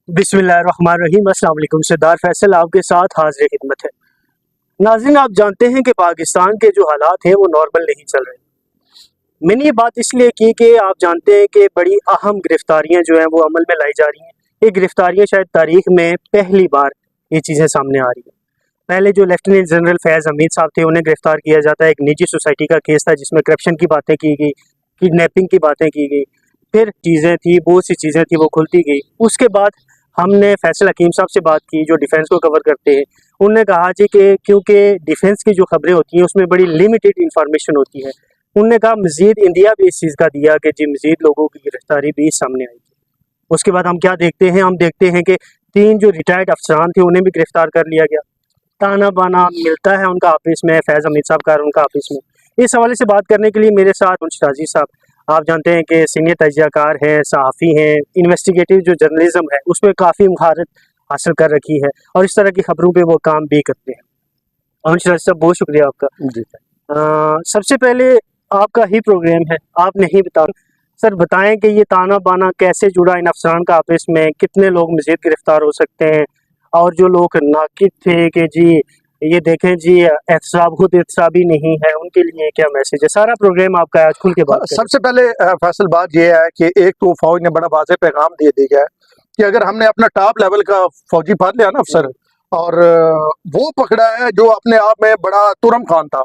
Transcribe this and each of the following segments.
बिस्मिल्लाहिर्रहमानिर्रहीम। अस्सलाम वालेकुम। सरदार फैसल आपके साथ हाज़िर खिदमत है। नाज़रीन, आप जानते हैं कि पाकिस्तान के जो हालात हैं वो नॉर्मल नहीं चल रहे। मैंने ये बात इसलिए की कि आप जानते हैं कि बड़ी अहम गिरफ्तारियां जो हैं वो अमल में लाई जा रही हैं। ये गिरफ्तारियां शायद तारीख में पहली बार ये चीज़ें सामने आ रही हैं। पहले जो लेफ्टिनेंट जनरल फैज़ हमीद साहब थे उन्हें गिरफ्तार किया जाता है। एक निजी सोसाइटी का केस था जिसमें करप्शन की बातें की गई, किडनैपिंग की बातें की गई, फिर चीज़ें थी, बहुत सी चीज़ें थी वो खुलती गई। उसके बाद हमने फैसल हकीम साहब से बात की जो डिफेंस को कवर करते हैं। उन्होंने कहा जी कि क्योंकि डिफेंस की जो खबरें होती हैं उसमें बड़ी लिमिटेड इंफॉर्मेशन होती है। उन्होंने कहा मज़ीद इंडिया भी इस चीज़ का दिया कि जी मज़ीद लोगों की गिरफ्तारी भी सामने आएगी। उसके बाद हम क्या देखते हैं, हम देखते हैं कि 3 जो रिटायर्ड अफसरान थे उन्हें भी गिरफ्तार कर लिया गया। ताना बाना मिलता है उनका ऑफिस में, फैज़ हमीद साहब का उनका ऑफिस में। इस हवाले से बात करने के लिए मेरे साथ मुंशी राजी साहब, आप जानते हैं कि सीनियर तजियाकार हैं, सहाफ़ी हैं, इन्वेस्टिगेटिव जो जर्नलिज्म है उसमें काफ़ी महारत हासिल कर रखी है और इस तरह की खबरों पे वो काम भी करते हैं। मुंशी राजी साहब, बहुत शुक्रिया आपका। जी सबसे पहले आपका ही प्रोग्राम है, आप नहीं बता सर बताएं कि ये ताना बाना कैसे जुड़ा इन अफसरान का आपस में, कितने लोग मज़ीद गिरफ्तार हो सकते हैं और जो लोग नाकिद थे कि जी ये देखें जी एहतसाब खुद एहतसाबी नहीं है, उनके लिए क्या मैसेज है? सारा प्रोग्राम आपका आज खुल के बात करें। सबसे पहले फैसल बात यह है कि एक तो फौज ने बड़ा वाज़ेह पैगाम दे दिया है कि अगर हमने अपना टॉप लेवल का फौजी फाड़ लिया ना अफसर, और वो पकड़ा है जो अपने आप में बड़ा तुरम खान था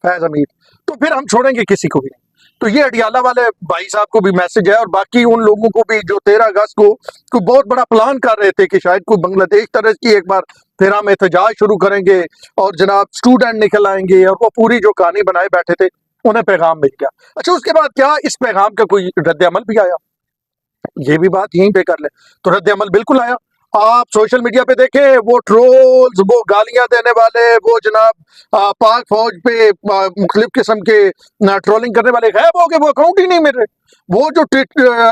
फैज हमीद, तो फिर हम छोड़ेंगे किसी को भी नहीं। तो ये अडियाला वाले भाई साहब को भी मैसेज है और बाकी उन लोगों को भी जो 13 अगस्त को बहुत बड़ा प्लान कर रहे थे कि शायद कोई बांग्लादेश तरह की एक बार फिर हम एहतजाज शुरू करेंगे और जनाब स्टूडेंट निकल आएंगे, और वो पूरी जो कहानी बनाए बैठे थे उन्हें पैगाम मिल गया। अच्छा, उसके बाद क्या इस पैगाम का कोई रद्द अमल भी आया? ये भी बात यहीं पे कर ले तो रद्द अमल बिल्कुल आया। आप सोशल मीडिया पे देखें, वो ट्रोल्स, वो गालियां देने वाले, वो जनाब पाक फौज पे मुख्तलिफ किस्म के ट्रोलिंग करने वाले गायब हो गए, वो अकाउंट ही नहीं मिल रहे। वो जो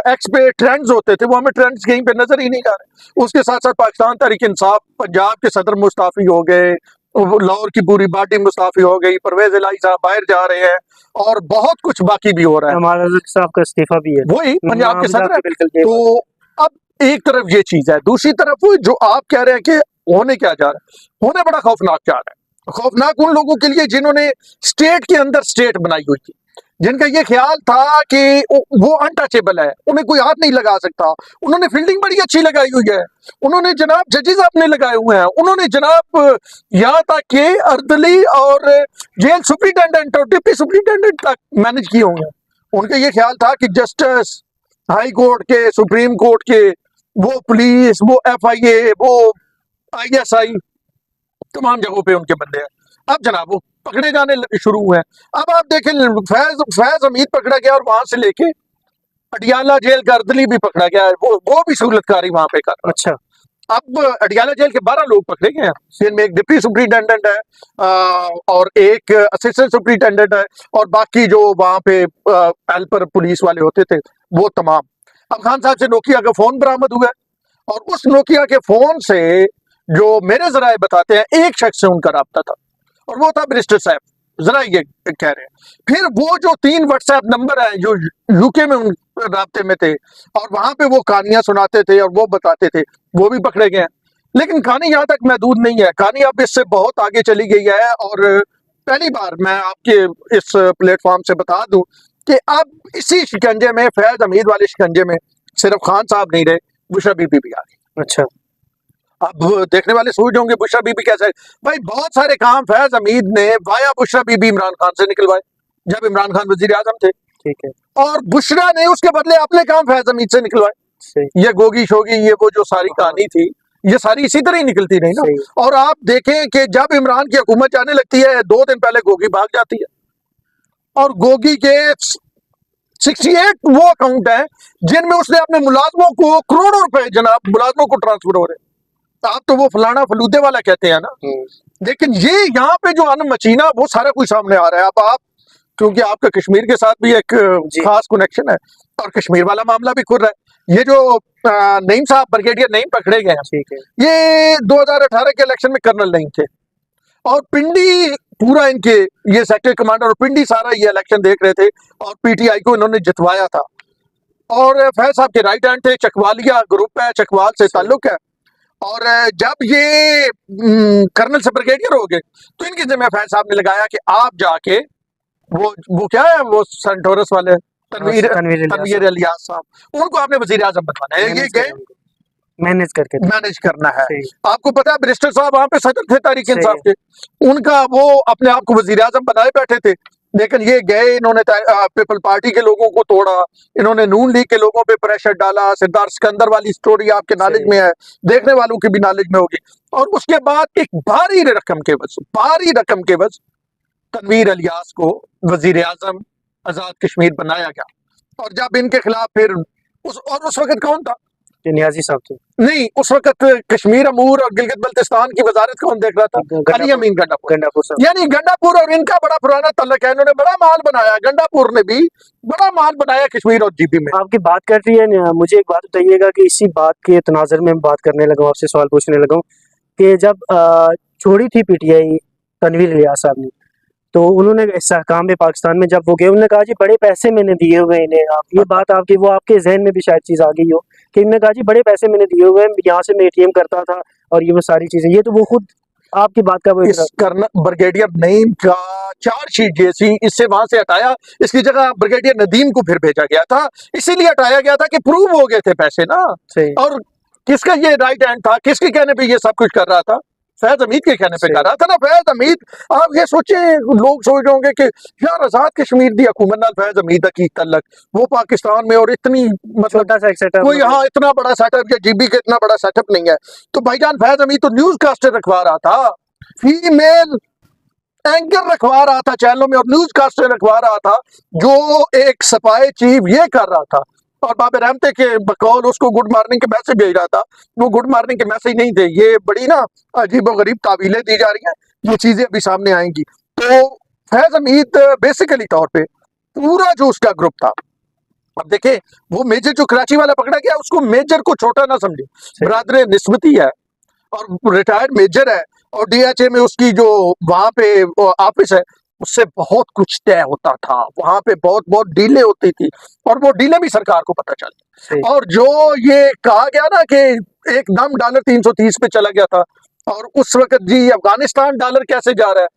एक्स पे ट्रेंड्स होते थे वो हमें ट्रेंड्स कहीं पे नजर ही नहीं आ रहे। उसके साथ साथ पाकिस्तान तहरीक इंसाफ पंजाब के सदर मुस्ताफी हो गए, लाहौर की पूरी पार्टी मुस्ताफी हो गई, परवेज इलाही साहब बाहर जा रहे हैं और बहुत कुछ बाकी भी हो रहा है। हमारा साहब का इस्तीफा भी है, वही पंजाब के सदर है। बिल्कुल। तो अब एक तरफ ये चीज है, दूसरी तरफ वो जो आप कह रहे हैं कि होने क्या जा रहा है, होने बड़ा खौफनाक जा रहा है। खौफनाक उन लोगों के लिए जिन्होंने स्टेट के अंदर स्टेट बनाई हुई थी, जिनका ये ख्याल था कि वो अनटचेबल है, उन्हें कोई हाथ नहीं लगा सकता। उन्होंने फील्डिंग बड़ी अच्छी लगाई हुई है, उन्होंने जनाब जजेस अपने लगाए हुए हैं, उन्होंने जनाब यहाँ तक के अर्दली और जेल सुप्रिंटेंडेंट और डिप्टी सुप्रिंटेंडेंट तक मैनेज किए हुए हैं। उनका ये ख्याल था कि जस्टिस हाई कोर्ट के, सुप्रीम कोर्ट के, वो पुलिस, वो FIA, वो ISI, तमाम जगहों पे उनके बंदे हैं। अब जनाब वो पकड़े जाने शुरू हुए हैं। अब आप देखें, फैज हमीद पकड़ा गया और वहां से लेके अडियाला जेल का अर्दली भी पकड़ा गया है, वो भी सहूलतकारी वहां पे कर। अच्छा, अब अडियाला जेल के 12 लोग पकड़े गए हैं, जिनमें एक डिप्टी सुप्रिंटेंडेंट है और एक असिस्टेंट सुप्रिंटेंडेंट है, और बाकी जो वहां पे हेल्पर पुलिस वाले होते थे वो तमाम। अब खान साहब से नोकिया का फोन बरामद हुआ है और उस नोकिया के फोन से जो मेरे जराए बताते हैं एक शख्स से उनका राब्ता था और वो था बैरिस्टर साहब, जरा ये कह रहे हैं। फिर वो जो 3 व्हाट्सएप नंबर है जो UK में उन राब्ते में थे और वहां पे वो कहानियां सुनाते थे और वो बताते थे, वो भी पकड़े गए हैं। लेकिन कहानी यहाँ तक महदूद नहीं है, कहानी अब इससे बहुत आगे चली गई है। और पहली बार मैं आपके इस प्लेटफॉर्म से बता दूं कि अब इसी शिकंजे में, फैज हमीद वाले शिकंजे में सिर्फ खान साहब नहीं रहे, बुशरा बीबी भी आ गई। अच्छा, अब देखने वाले सोच होंगे बुशरा बीबी कैसे? भाई बहुत सारे काम फैज हमीद ने वाया बुशरा बीबी इमरान खान से निकलवाए जब इमरान खान वजीर आजम थे, ठीक है। और बुशरा ने उसके बदले अपने काम फैज हमीद से निकलवाए। ये गोगी शोगी, ये वो जो सारी कहानी थी, ये सारी इसी तरह ही निकलती रही ना। और आप देखें कि जब इमरान की हुकूमत जाने लगती है 2 दिन पहले गोगी भाग जाती है, और गोगी के 68 वो अकाउंट है जिनमें उसने अपने मुलाजमों को करोड़ों रुपए जनाब मुलाजमों को ट्रांसफर हो रहे। आप तो वो फलाना फलूदे वाला कहते हैं ना, लेकिन ये यहाँ पे जो अनमचीना वो सारा कुछ सामने आ रहा है। अब आप, क्योंकि आपका कश्मीर के साथ भी एक खास कनेक्शन है और कश्मीर वाला मामला भी खुल रहा है। ये जो नईम साहब, ब्रिगेडियर नईम पकड़े गए हैं, ये 2018 के इलेक्शन में कर्नल नईम थे और पिंडी पूरा इनके ये सेक्टर कमांडर और पिंडी सारा ये इलेक्शन देख रहे थे और PTI को इन्होंने जितवाया था। और फैज साहब के राइट हैंड थे, चकवालिया ग्रुप है, चकवाल से ताल्लुक है। और जब ये कर्नल से ब्रिगेडियर हो गए तो इनकी जिम्मे फैज साहब ने लगाया कि आप जाके वो क्या है, वो सेंटोरस वाले तनवीर इलियास साहब, उनको आपने वजीर आजम बनवाना है। ये गए मैनेज करना है। आपको पता है बैरिस्टर साहब वहां पे सदर थे तहरीक इंसाफ के, उनका वो अपने आप को वजीर आजम बनाए बैठे थे, लेकिन ये गए, इन्होंने पीपल पार्टी के लोगों को तोड़ा, इन्होंने नून लीग के लोगों पे प्रेशर डाला। सरदार सिकंदर वाली स्टोरी आपके नॉलेज में है, देखने वालों की भी नॉलेज में होगी। और उसके बाद एक भारी रकम के बस तनवीर इलियास को वजीर आजम आजाद कश्मीर बनाया गया। और जब इनके खिलाफ फिर उस वक्त कौन था? नियाजी साहब थे। नहीं, उस वक्त कश्मीर अमूर और गिलगित बल्तिस्तान की वजारत कौन देख रहा था? अली अमीन गंडापुर साहब। यानी गंडापुर और इनका बड़ा पुराना तल्लक है, इन्होंने बड़ा माल बनाया, गंडापुर ने भी बड़ा माल बनाया कश्मीर और जीपी में। आपकी बात कर रही है, मुझे एक बात बताइएगा कि इसी बात के तनाजर में बात करने लगा, आपसे सवाल पूछने लगा कि जब छोड़ी थी पीटीआई तनवीर इलियास साहब ने, तो उन्होंने इस्तेहकाम पाकिस्तान में जब वो गए, उन्होंने कहा जी बड़े पैसे मैंने दिए हुए इन्हें। आप ये बात आपकी वो आपके जहन में भी शायद चीज़ आ गई हो कि इन्होंने कहा जी बड़े पैसे मैंने दिए हुए हैं, यहाँ से मैं एटीएम करता था और ये वो सारी चीज़ें, ये तो वो खुद आपकी बात का वो इस कर्नल ब्रिगेडियर नईम का चार्जशीट जैसी इससे वहां से हटाया, इसकी जगह ब्रिगेडियर नदीम को फिर भेजा गया था, इसीलिए हटाया गया था कि प्रूव हो गए थे पैसे ना। और किसका ये राइट हैंड था, किसके कहने पे ये सब कुछ कर रहा था? फैज हमीद के कहने पे कर रहा था ना। फैज हमीद, आप ये सोचे, लोग सोच रहे होंगे कि यार आजाद कश्मीर दी हुकूमत नाल फैज हमीद की तल्लक, वो पाकिस्तान में और इतनी छोटा सा सेटअप, कोई यहाँ इतना बड़ा सेटअप या जीबी का इतना बड़ा सेटअप नहीं है। तो भाईजान फैज हमीद तो न्यूज कास्टर रखवा रहा था, फीमेल एंकर रखवा रहा था चैनलों में और न्यूज कास्टर रखवा रहा था, जो एक सफाई चीफ ये कर रहा था। और बाबे रहमते के बकौल उसको गुड मॉर्निंग के मैसेज भेज रहा था, वो गुड मॉर्निंग के मैसेज नहीं थे। ये बड़ी ना अजीब और गरीब तावीलें दी जा रही हैं, ये चीजें अभी सामने आएंगी। तो फैज हमीद बेसिकली तौर पे पूरा जो उसका ग्रुप था, अब देखे वो मेजर जो कराची वाला पकड़ा गया, उसको मेजर को छोटा ना समझे, बरादर निस्बती है और रिटायर्ड मेजर है, और डीएचए में उसकी जो वहां पे ऑफिस है, उससे बहुत कुछ तय होता था, वहां पे बहुत डीलें होती थी, और वो डीलें भी सरकार को पता चली। और जो ये कहा गया ना कि एकदम डॉलर 330 पे चला गया था, और उस वक्त जी अफगानिस्तान डॉलर कैसे जा रहा है,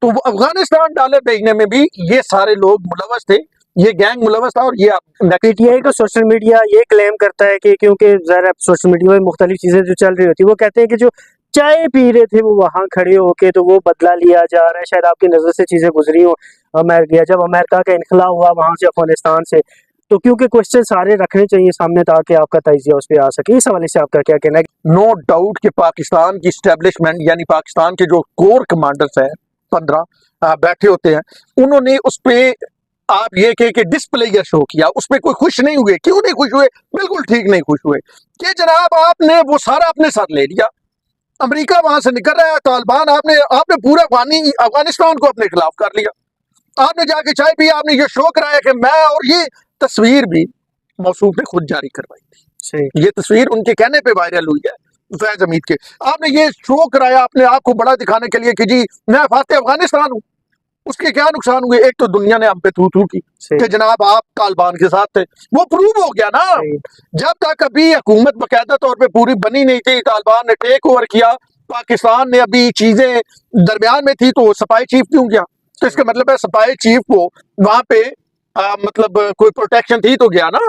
तो अफगानिस्तान डॉलर भेजने में भी ये सारे लोग मुलवस थे, ये गैंग मुलवस था। और ये पीटीआई को सोशल मीडिया ये क्लेम करता है कि क्योंकि ज़रा सोशल मीडिया में मुख्तलिफ चीज़ें जो चल रही होती है, वो कहते हैं कि जो चाय पी रहे थे वो वहां खड़े होके, तो वो बदला लिया जा रहा है, शायद आपकी नजर से चीजें गुजरी हो। अमेरिका, जब अमेरिका का इनखला हुआ वहां से अफगानिस्तान से, तो क्योंकि क्वेश्चन सारे रखने चाहिए सामने ताकि आपका तजिया उस पर आ सके, इस हवाले से आपका क्या कहना है? नो डाउट कि पाकिस्तान की स्टैब्लिशमेंट यानी पाकिस्तान के जो कोर कमांडर्स हैं 15 बैठे होते हैं, उन्होंने उस पे आप ये कह के डिस्प्लेयर शो किया, उस पर कोई खुश नहीं हुए। क्यों नहीं खुश हुए? बिल्कुल ठीक नहीं खुश हुए कि जनाब आपने वो सारा अपने साथ ले लिया, अमेरिका वहां से निकल रहा है, तालिबान, आपने पूरा अफगानिस्तान को अपने खिलाफ कर लिया, आपने जाके चाय पी, आपने ये शो कराया कि मैं, और ये तस्वीर भी मौसूफ ने खुद जारी करवाई थी, ये तस्वीर उनके कहने पे वायरल हुई है फैज हमीद के। आपने ये शो कराया अपने आप को बड़ा दिखाने के लिए कि जी मैं फाते अफगानिस्तान हूँ। उसके क्या नुकसान हुए? एक तो दुनिया ने हम पे थू की कि जनाब आप तालिबान के साथ थे, वो प्रूव हो गया ना। जब तक अभी हुकूमत बाकायदा तौर पे पूरी बनी नहीं थी, तालिबान ने टेक ओवर किया, पाकिस्तान ने अभी चीजें दरमियान में थी, तो सफाई चीफ क्यों गया? तो इसका मतलब है सफाई चीफ को वहां पे मतलब कोई प्रोटेक्शन थी तो गया ना,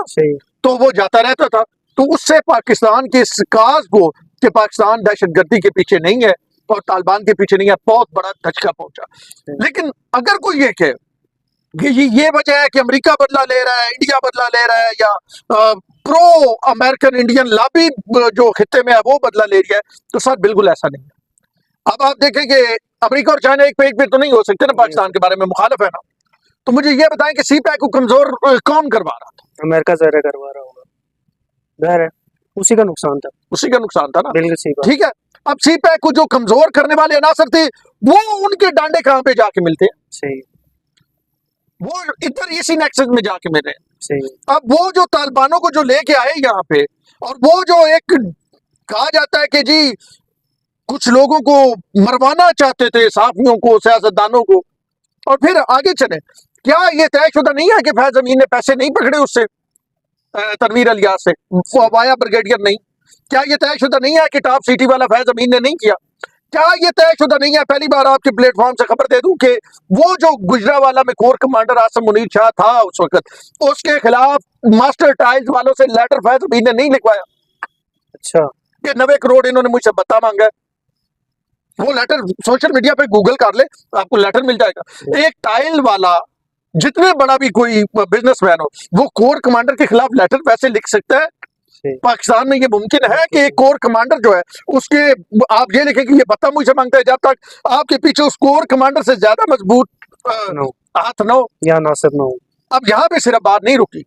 तो वो जाता रहता था। तो उससे पाकिस्तान के इस काज को कि पाकिस्तान दहशतगर्दी के पीछे नहीं है और तालिबान के पीछे नहीं है, बहुत बड़ा धचका पहुंचा। लेकिन अगर कोई ये कहे कि ये वजह है कि अमेरिका बदला ले रहा है, इंडिया बदला ले रहा है, या प्रो अमेरिकन इंडियन लॉबी जो खित्ते में है वो बदला ले रही है, तो सर बिल्कुल ऐसा नहीं है। अब आप देखें कि अमेरिका और चाइना एक पे तो नहीं हो सकते ना, पाकिस्तान के बारे में मुखालिफ है ना। तो मुझे ये बताएं कि सीपैक को कमजोर कौन करवा रहा था? अमेरिका ज़रा करवा रहा होगा, ज़ाहिर है उसी का नुकसान था, ना। बिल्कुल सही बात। ठीक है, अब सीपैक को जो कमजोर करने वाले अनासर थे, वो उनके डांडे कहाँ पे जाके मिलते हैं? सही, वो इधर इसी नेक्सस में जाके मिले। सही। अब वो जो तालिबानों को जो लेके आए यहाँ पे, और वो जो एक कहा जाता है कि जी कुछ लोगों को मरवाना चाहते थे, साफियों को, सियासतदानों को, और फिर आगे चले, क्या ये तयशुदा नहीं है कि फैज अमीन ने पैसे नहीं पकड़े उससे? तनवीर अलियास से, वो वाया ब्रिगेडियर नहीं? क्या ये तयशुदा नहीं है कि टॉप सिटी वाला फैज अमीन ने नहीं किया? क्या ये तयशुदा नहीं है? पहली बार आपके प्लेटफॉर्म से खबर दे दूं कि वो जो गुजरावाला में कोर कमांडर आसम मुनीर शाह था उस वक्त, उसके खिलाफ मास्टर टाइल्स वालों से लेटर फैज अमीन ने नहीं लिखवाया। अच्छा, कि 90 करोड़ इन्होंने मुझसे बता मांगा है। वो लेटर सोशल मीडिया पे गूगल कर ले, आपको लेटर मिल जाएगा। एक टाइल वाला जितने बड़ा भी कोई बिजनेसमैन हो, वो कोर कमांडर के खिलाफ लेटर वैसे लिख सकता है? पाकिस्तान में ये मुमकिन है कि एक कोर कमांडर जो है उसके आप ये लिखें कि ये पता मुझे मांगता है, जब तक आपके पीछे उस कोर कमांडर से ज्यादा मजबूत हाथ न हो या नासिर न हो। अब यहाँ पे सिर्फ बात नहीं रुकी,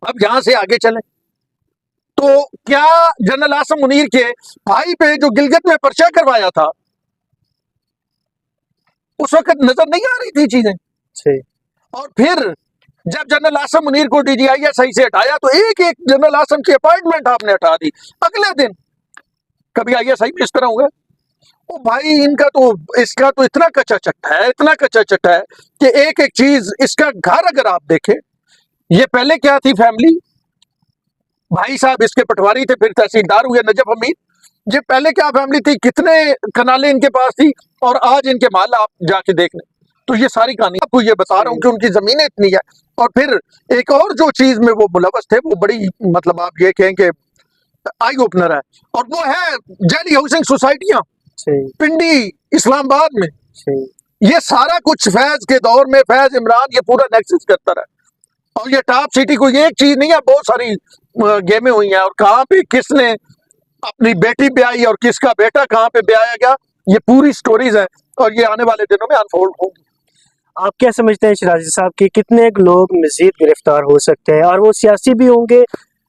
अब यहाँ से आगे चले तो क्या जनरल आसम मुनीर के भाई पे जो गिलगित में पर्चा करवाया था उस वक्त नजर नहीं आ रही थी चीजें? और फिर जब जनरल आसम मुनीर को DGISI से हटाया तो एक एक जनरल आसम की अपॉइंटमेंट आपने हटा दी। अगले दिन कभी ISI में इस तरह हुआ? ओ भाई, इनका तो इसका तो इतना कच्चा चट्टा है, इतना कच्चा चट्टा है कि एक एक चीज, इसका घर अगर आप देखें, ये पहले क्या थी फैमिली, भाई साहब इसके पटवारी थे, फिर तहसीलदार हुए नजफ हमीद। ये पहले क्या फैमिली थी, कितने कनालें इनके पास थी, और आज इनके माल आप जाके देख लें। तो ये सारी कहानी आपको ये बता रहा हूँ कि उनकी जमीनें इतनी है। और फिर एक और जो चीज में वो मुलव्वस थे, वो बड़ी मतलब आप ये कहें कि आई ओपनर है, और वो है जैली हाउसिंग सोसाइटियां पिंडी इस्लामाबाद में। ये सारा कुछ फैज के दौर में फैज इमरान ये पूरा नेक्सस करता रहा। और ये टॉप सिटी को ये एक चीज नहीं है, बहुत सारी गेमें हुई हैं, और कहाँ पे किसने अपनी बेटी ब्याई और किसका बेटा कहाँ पे ब्याया गया, ये पूरी स्टोरीज है, और ये आने वाले दिनों में अनफोल्ड होगी। आप क्या समझते हैं शिराजी साहब कि कितने लोग मजीद गिरफ्तार हो सकते हैं, और वो सियासी भी होंगे,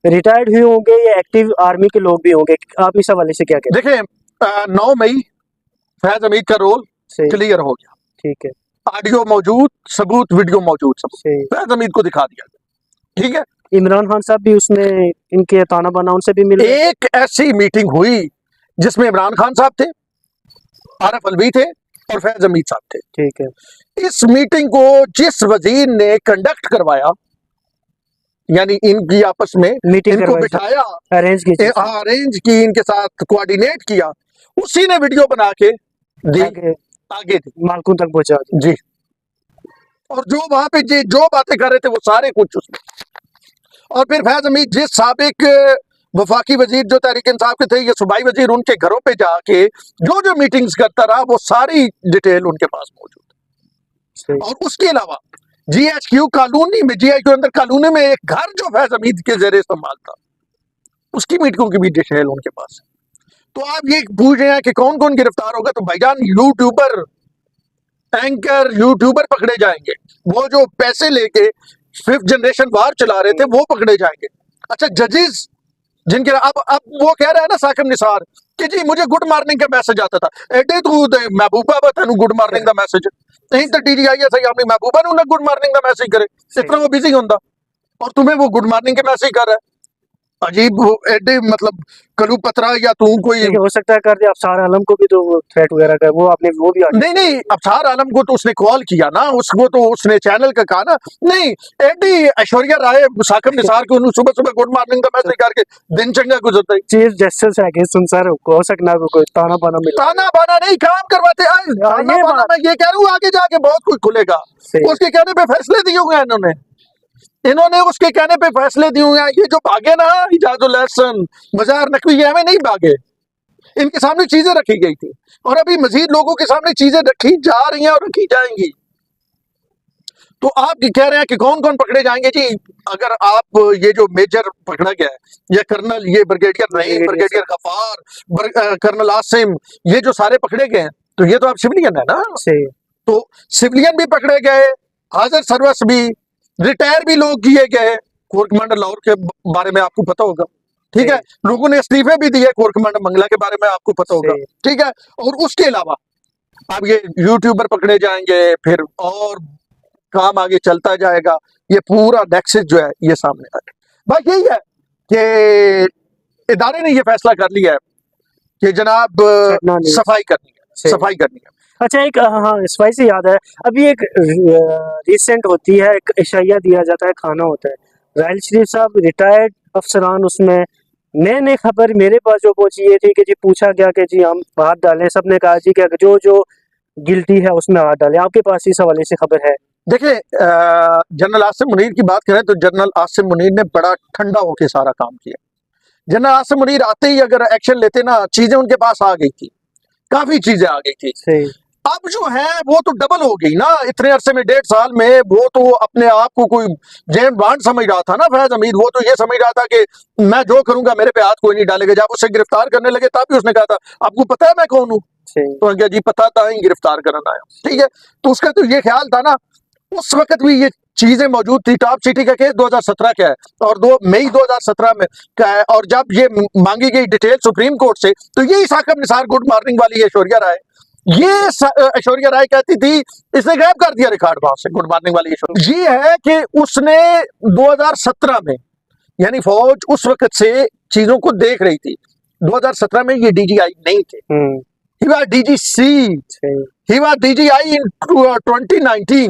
रिटायर्ड हुए होंगे, या एक्टिव आर्मी के लोग भी होंगे? आप इस हवाले से क्या कहते हैं? देखिए 9 मई फैज अमीद का रोल क्लियर हो गया, ठीक है, ऑडियो मौजूद, सबूत वीडियो मौजूद, सब फैज अमीद को दिखा दिया, ठीक है। इमरान खान साहब भी उसमें इनके ताना बाना उनसे भी मिले। एक ऐसी मीटिंग हुई जिसमें इमरान खान साहब थे, आरिफ अलवी थे और फैज अमीद साहब थे, ठीक है। इस मीटिंग को जिस वजीर ने कंडक्ट करवाया, यानी इनकी आपस में मीटिंग इनको बिठाया, अरेंज की, इनके साथ कोऑर्डिनेट किया, उसी ने वीडियो बना के दी, आगे दी, मालकून तक पहुंचा दी जी। और जो वहां पे जो बातें कर रहे थे वो सारे कुछ उसमें। और फिर फैज अमीद जिस साबिक वफाकी वजीर जो तहरीक इंसाफ के थे, ये सूबाई वजीर, उनके घरों पे जाके जो जो मीटिंग्स करता रहा, वो सारी डिटेल उनके पास मौजूद। और उसके अलावा GHQ कॉलोनी में, GHQ अंदर कॉलोनी में एक घर जो फैज अमीद के जेरे इस्तेमाल था, उसकी मीटिंगों की भी डिटेल उनके पास है। तो आप ये पूछ रहे हैं कि कौन कौन गिरफ्तार होगा, तो भाईजान यूट्यूबर, एंकर यूट्यूबर पकड़े जाएंगे, वो जो पैसे लेके 5th जनरेशन वार चला रहे थे वो पकड़े जाएंगे। अच्छा, जजेस जिनके अब वो कह रहा है ना साकिब निसार कि जी मुझे गुड मॉर्निंग का मैसेज आता था, एडे तू महबूबा बता गुड मॉर्निंग का मैसेज नहीं तो DGISI अपनी महबूबा ने गुड मॉर्निंग का मैसेज करे, इतना वो बिजी होता, और तुम्हें वो गुड मॉर्निंग के मैसेज कर रहा है। अजीब, एडे मतलब कलू पतरा, या तू कोई हो सकता है कर दे अफसार आलम को भी, तो थ्रेट वगैरह का वो आपने वो भी नहीं अफसार आलम को तो उसने कॉल किया ना, उसको तो उसने चैनल का कहा ना, नहीं एडी ऐश्वर्या राय साकिब निसार को सुबह सुबह गुड मॉर्निंग का मैसेज करके दिन चंगा गुजरता है। चीफ जस्टिस है कि सुनसर हो सकना कोई ताना बाना मिला, ताना बाना नहीं, काम करवाते हैं। मैं ये कह रहा हूँ आगे जाके बहुत कुछ खुलेगा, उसके कहने पे फैसले दिए हुए हैं इन्होंने उसके कहने पे फैसले दिए हुए हैं। ये जो भागे ना इजाजुल हसन, मजार नकवी, हमें नहीं भागे, इनके सामने चीजें रखी गई थी, और अभी मजीद लोगों के सामने चीजें रखी जा रही हैं और रखी जाएंगी। तो आप कह रहे हैं कि कौन कौन पकड़े जाएंगे जी? अगर आप ये जो मेजर पकड़ा गया है, ये कर्नल, ये ब्रिगेडियर नहीं, ब्रिगेडियर गफार, कर्नल आसिम, ये जो सारे पकड़े गए हैं, तो ये तो आप सिविलियन है ना, तो सिविलियन भी पकड़े गए, हाजिर सर्विस भी, रिटायर भी लोग किए गए। कोर कमांडर लाहौर के बारे में आपको पता होगा, ठीक है, लोगों ने इस्तीफे भी दिए, कोर कमांडर मंगला के बारे में आपको पता होगा, ठीक है। और उसके अलावा अब ये यूट्यूबर पकड़े जाएंगे, फिर और काम आगे चलता जाएगा, ये पूरा नेक्सस जो है ये सामने आ जाएगा। बात यही है कि इदारे ने ये फैसला कर लिया है कि जनाब सफाई करनी है। अच्छा, एक हाँ सफाई से याद है, अभी एक रिसेंट होती है, एक इशाइया दिया जाता है, खाना होता है, राहिल शरीफ साहब रिटायर्ड अफसरान उसमें। नए नए खबर मेरे पास जो पहुंची ये थी कि जी पूछा गया कि जी हम हाथ डालें, सबने कहा जी कि जो जो गिल्टी है उसमें हाथ डालें। आपके पास इस हवाले से खबर है? देखिए, जनरल आसिम मुनीर की बात करें तो जनरल आसिम मुनीर ने बड़ा ठंडा होकर सारा काम किया। जनरल आसिम मुनीर आते ही अगर एक्शन लेते ना, चीजें उनके पास आ गई थी, काफी चीजें आ गई थी। सही। अब जो है वो तो डबल हो गई ना, इतने अरसे में 1.5 साल में। वो तो अपने आप को कोई जेम्स बॉन्ड समझ रहा था ना फैज हमीद। वो तो ये समझ रहा था कि मैं जो करूंगा मेरे पे हाथ कोई नहीं डालेगा। जब उसे गिरफ्तार करने लगे तब भी उसने कहा था आपको पता है मैं कौन हूँ? तो क्या जी पता था, ही गिरफ्तार करना आया। ठीक है, तो उसका तो ये ख्याल था ना, उस वक्त भी ये चीजें मौजूद थी। टॉप सिटी का केस 2017 का है और 2 मई 2017 में का है। और जब ये मांगी गई डिटेल सुप्रीम कोर्ट से, तो यही साकिब निसार गुड मॉर्निंग वाली ऐश्वर्या राय, ये ऐश्वर्या राय कहती थी, इसने गायब कर दिया रिकॉर्ड वहां से, गुड मॉर्निंग वाली ऐश्वर्या। ये है कि उसने 2017 में, यानी फौज उस वक्त से चीजों को देख रही थी। 2017 में ये डीजीआई नहीं थे, he was DGC, he was DGI in 2019।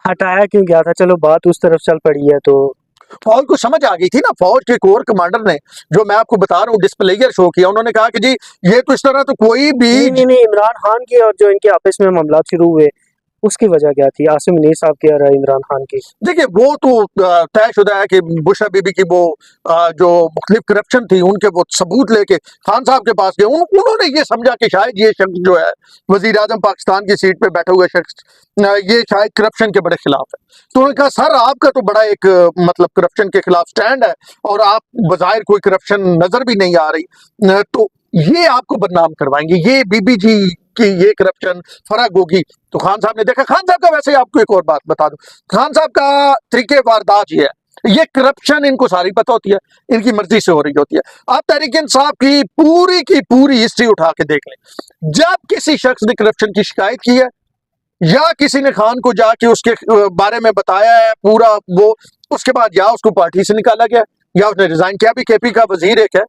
हटाया क्यों गया था? चलो बात उस तरफ चल पड़ी है तो फौज को समझ आ गई थी ना। फौज के कोर कमांडर ने, जो मैं आपको बता रहा हूँ, डिस्प्लेयर शो किया। उन्होंने कहा कि जी ये तो इस तरह तो कोई भी नहीं, इमरान खान की और जो इनके आपस में मामला शुरू हुए उसकी वजह क्या थी? आसिम मुनीर साहब की और इमरान खान की। देखिए वो तो तयशुदा है कि बुशरा बीबी की वो जो मुख्तलिफ करप्शन थी उनके वो सबूत लेके खान साहब के पास गए। उन्होंने ये समझा कि शायद ये शख्स जो है वजीर आजम पाकिस्तान की सीट पे बैठा हुआ शख्स, ये शायद करप्शन के बड़े खिलाफ है। तो उन्होंने कहा सर आपका तो बड़ा एक मतलब करप्शन के खिलाफ स्टैंड है और आप बज़ाहिर कोई करप्शन नजर भी नहीं आ रही, तो ये आपको बदनाम करवाएंगे, ये बीबी जी की ये करप्शन फर्क होगी। तो खान साहब ने देखा। खान साहब का वैसे आपको एक और बात बता दूं, खान साहब का तरीके वारदात ये है, ये करप्शन इनको सारी पता होती है, इनकी मर्जी से हो रही होती है। आप तहरीक इंसाफ की पूरी हिस्ट्री उठा के देख लें। जब किसी शख्स ने करप्शन की शिकायत की है या किसी ने खान को जाके उसके बारे में बताया है पूरा वो, उसके बाद या उसको पार्टी से निकाला गया या उसने रिजाइन किया। अभी केपी का वजीर एक है,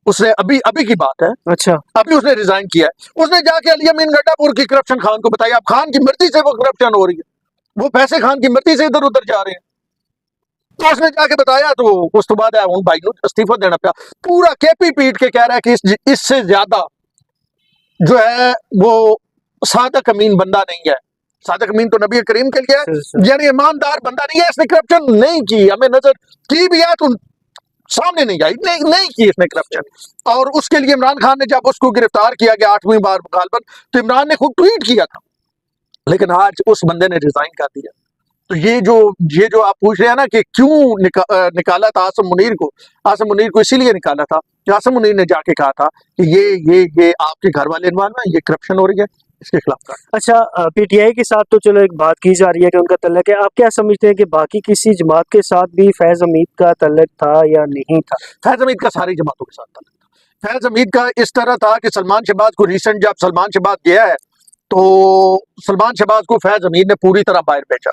उसने अभी की बात है, अच्छा, अभी उसने रिजाइन किया है। उसने जाके अली अमीन गड्ढापुर की करप्शन खान को बताई। अब खान की मर्जी से वो करप्शन हो रही है, वो पैसे खान की मर्जी से इधर उधर जा रहे हैं। तो उसने जाके बताया, तो उस तो बाद उन भाई को इस्तीफा देना पड़ा। पूरा केपी पीट के कह रहा है कि इससे ज्यादा जो है वो सादक अमीन बंदा नहीं है। सादक अमीन तो नबी करीम के लिए है, यानी ईमानदार बंदा नहीं है। इसने करप्शन नहीं की, हमें नजर की भी है तो सामने नहीं आई, नहीं की इसने करप्शन। और उसके लिए इमरान खान ने जब उसको गिरफ्तार किया गया 8वीं बार मुखालफत, तो इमरान ने खुद ट्वीट किया था, लेकिन आज उस बंदे ने रिजाइन कर दिया। तो ये जो आप पूछ रहे हैं ना कि क्यों निकाला था आसिम मुनीर को इसीलिए निकाला था कि आसिम मुनीर ने जाके कहा था कि ये आपके घर वाले इन्वॉल्व हैं, ये करप्शन हो रही है, इसके खिलाफ। अच्छा, पीटीआई के साथ तो चलो एक बात की जा रही है कि उनका तल्लक है। आप क्या समझते हैं कि बाकी किसी जमात के साथ भी फैज हमीद का तल्लक था या नहीं था? फैज हमीद का सारी जमातों के साथ तल्लक था। फैज हमीद का इस तरह था कि सलमान शहबाज को रिसेंट जब सलमान शहबाज गया है तो सलमान शहबाज को फैज हमीद ने पूरी तरह बाहर भेजा।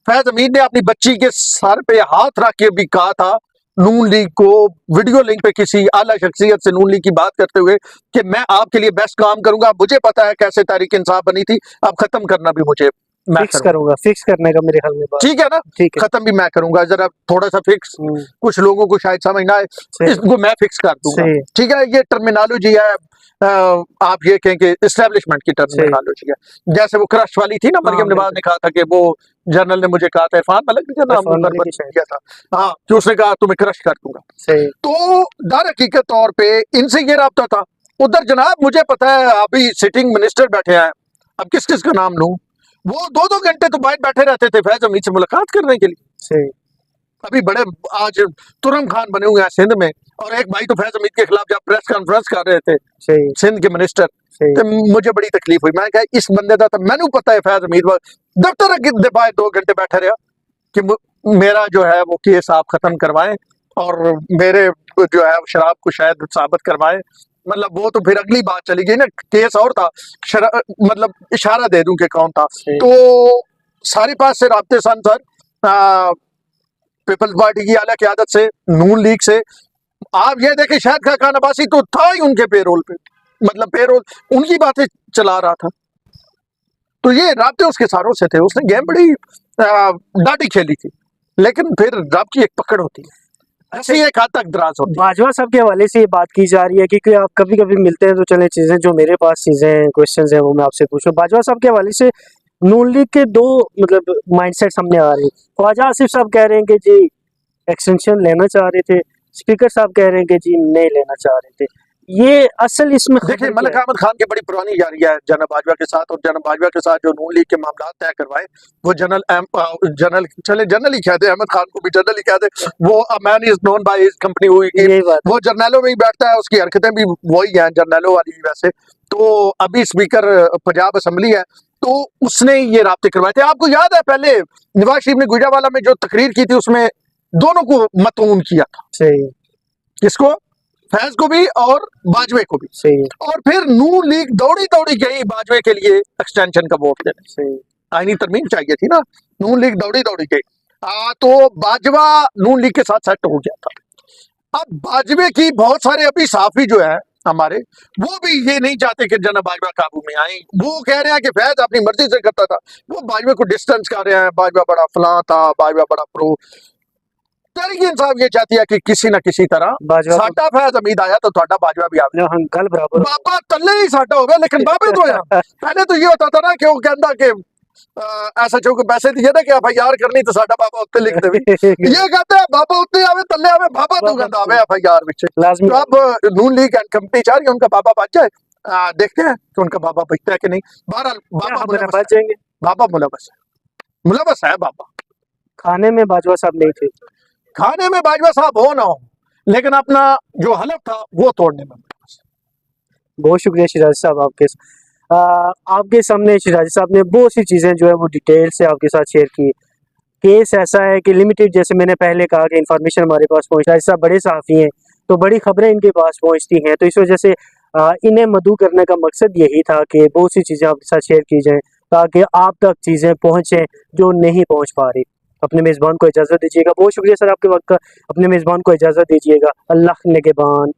फैज हमीद ने अपनी बच्ची के सर पे हाथ रख के भी कहा था नून लीग को, वीडियो लिंक पे किसी आला शख्सियत से नून लीग की बात करते हुए, कि मैं आपके लिए बेस्ट काम करूंगा, मुझे पता है कैसे तहरीक इंसाफ बनी थी, अब खत्म करना भी मुझे फिक्स करूंगा। फिक्स करने का मेरे ख्याल में बात ठीक है ना, ठीक है, खत्म भी मैं करूंगा, जरा थोड़ा सा फिक्स, कुछ लोगों को शायद समझ ना आए, इसको मैं फिक्स कर दूंगा। ठीक है, ये टर्मिनोलॉजी है, आप ये कहें कि एस्टेब्लिशमेंट की टर्मिनोलॉजी है। जैसे वो क्रश वाली थी ना, मरियम नवाज ने कहा था कि वो जनरल ने मुझे कहा था, इरफान मलिक का नाम किया था, हाँ, कि उसने कहा तुम्हें क्रश कर दूंगा। तो दर हकीकत तौर पे इनसे ये राब्ता था। उधर जनाब मुझे पता है अभी सिटिंग मिनिस्टर बैठे हैं, अब किस किस का नाम लूं, वो 2-2 घंटे तो बाहर बैठे रहते थे फैज हमीद से मुलाकात करने के लिए। अभी बड़े आज तुरम खान बने हुए हैं सिंध में, और एक भाई तो फैज हमीद के खिलाफ जब प्रेस कॉन्फ्रेंस कर रहे थे सिंध के मिनिस्टर, तो मुझे बड़ी तकलीफ हुई। मैं कहा इस बंदे का तो मैंने पता है फैज हमीद दफ्तर के बाहर 2 घंटे बैठा रहा कि मेरा जो है वो केस आप खत्म करवाएं और मेरे जो है शराब को शायद साबित करवाएं। मतलब वो तो फिर अगली बात चली गई ना, केस और था, मतलब इशारा दे दूं कि कौन था। तो सारे पास से राब्ते सन सर, पीपल्स पार्टी की आला क़यादत से, नून लीग से। आप ये देखें शाहिद खान अब्बासी तो था ही उनके पेरोल पे, मतलब पेरोल उनकी बातें चला रहा था। तो ये राब्ते उसके सारों से थे। उसने गेम बड़ी डाटी खेली थी, लेकिन फिर रब की एक पकड़ होती है, ऐसी एक हद तक दराज होती है। बाजवा साहब के हवाले से ये बात की जा रही है क्योंकि आप कभी कभी मिलते हैं तो चले चीजें जो मेरे पास चीजें क्वेश्चंस हैं वो मैं आपसे पूछूं। बाजवा साहब के हवाले से नून लीग के दो मतलब माइंडसेट सामने आ रहे हैं। ख्वाजा आसिफ साहब कह रहे हैं कि जी एक्सटेंशन लेना चाह रहे थे, स्पीकर साहब कह रहे हैं कि जी नहीं लेना चाह रहे थे। ये असल इसमें देखिए, मलिक अहमद खान की बड़ी पुरानी यारी है जनरल बाजवा के साथ, और जनरल बाजवा के साथ जो नून लीग के मामला तय करवाए वो जनरल ही कहते, अहमद खान को भी जनरल ही कहते। वो man is known by his company हुई कि यही बात वो जर्नैलों में ही बैठता है, उसकी हरकतें भी वही हैं जर्नैलों वाली। वैसे तो अभी स्पीकर पंजाब असम्बली है, तो उसने ये राब्ते करवाए थे। आपको याद है पहले नवाज शरीफ ने गुजरावाला में जो तकरीर की थी उसमें दोनों को मतऊन किया था, सही किसको, फैज को भी और बाजवे को भी। सही है, और फिर नून लीग दौड़ी दौड़ी गई बाजवे के लिए एक्सटेंशन का वोट देने। सही आईनी तरमीम चाहिए थी ना, नून लीग दौड़ी दौड़ी गई। तो बाजवा नून लीग के साथ सेट हो गया था। अब बाजवे की बहुत सारे अभी साफी जो है हमारे, वो भी ये नहीं चाहते कि जनरल बाजवा काबू में आए। वो कह रहे हैं कि फैज अपनी मर्जी से करता था, वो बाजवे को डिस्टेंस कर रहे हैं, बाजवा बड़ा फलां था, बाजवा बड़ा प्रो। तहरीक इंसाफ ये चाहती है कि किसी ना किसी तरह बाजवा साडा फैज हमीद आया तो ਤੁਹਾਡਾ बाजवा भी आवे। हम कल बराबर बाबा तले ही साडा हो गया, लेकिन बाबे तो है। पहले तो ये होता था ना कि वो कहता कि ऐसा चो के पैसे दिए ना कि एफआईआर करनी तो साडा बाबा उत्ते लिख देवी। ये कहता है बाबा उत्ते आवे तले आवे, बाबा तू कहता आवे एफआईआर विच। लाजमी तो अब नून लीग एंड कंपनी चाह रही है उनका बाबा बच जाए। देखते हैं कि उनका बाबा बचता है कि नहीं। बहरहाल बाबा हमारे मुलवस बच जाएंगे। बाबा मुलवस है बाबा। खाने में बाजवा साहब नहीं थे, खाने में बाजवा साहब हो ना हो, लेकिन अपना जो हलफ था वो तोड़ने में। बहुत शुक्रिया शिराज साहब आपके सामने शिराज साहब ने बहुत सी चीज़ें जो है वो डिटेल से आपके साथ शेयर की। केस ऐसा है कि लिमिटेड, जैसे मैंने पहले कहा कि इंफॉर्मेशन हमारे पास पहुँच, शिराज साहब बड़े साफ़ी हैं तो बड़ी खबरें इनके पास पहुँचती हैं, तो इस वजह से इन्हें मदऊ करने का मकसद यही था कि बहुत सी चीज़ें आपके साथ शेयर की जाएँ ताकि आप तक चीज़ें पहुँचें जो नहीं पहुँच पा रही। अपने मेज़बान को इजाज़त दीजिएगा। बहुत शुक्रिया सर आपके वक्त का। अपने मेज़बान को इजाज़त दीजिएगा। अल्लाह निगहबान।